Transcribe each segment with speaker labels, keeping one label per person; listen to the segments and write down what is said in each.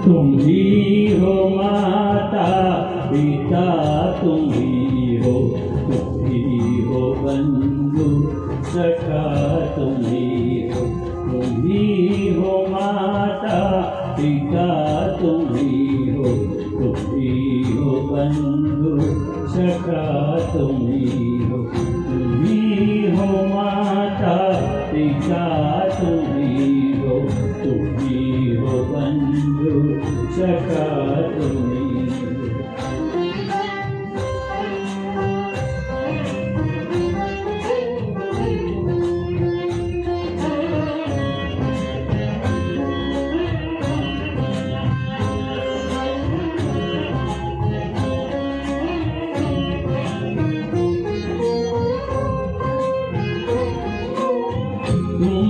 Speaker 1: तुम ही हो माता पिता, तुम ही हो बंधु सखा, तुम ही हो माता पिता, तुम ही हो बंधु सखा, तुम ही हो माता पिता, तुम ही हो बंधु सखा, तुम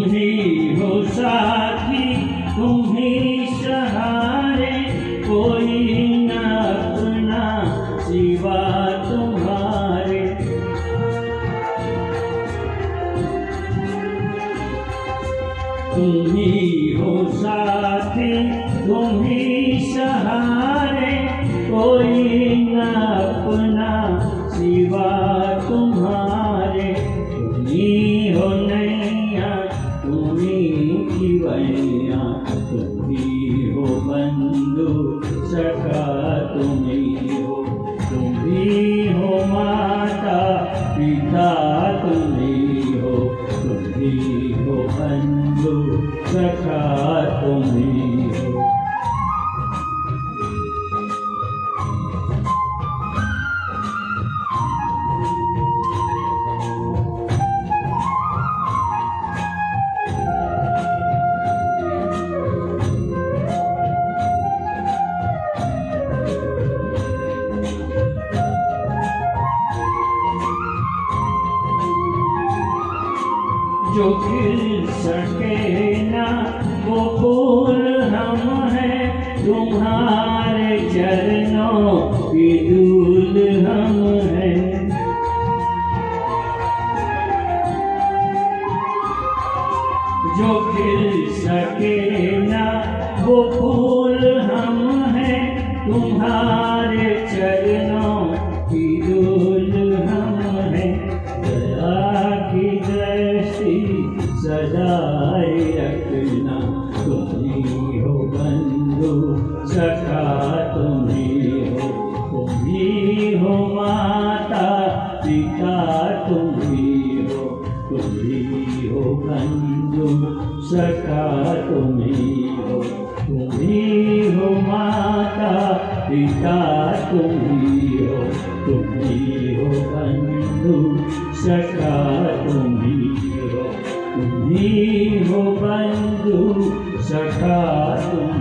Speaker 1: ही हो साथी, तुम ही सहारे, कोई न अपना सिवा तुम्हारे। तुम ही हो साथी, तुम ही सहारे, कोई न अपना सिवा तुम्हारे। तुम ही हो नैया, तुम ही खिवैया, तुम ही हो बंधु सखा, तुम ही हो माता पिता, तुम ही हो बंधु सखा, तुम ही हो। जो खिल सके ना वो फूल हम हैं, तुम्हारे चरणों की धूल हम हैं। जो खिल सके ना वो फूल हम हैं, तुम्हारे चरणों की धूल हम हैं। दया की दृष्टि सजाए रखना, तुम ही हो बंधु सखा, तुम ही हो माता पिता, तुम ही हो बंधु सखा, तुम ही हो माता पिता, तुम ही हो बंधु सखा, तुम ही हो बंधु सखा, तुम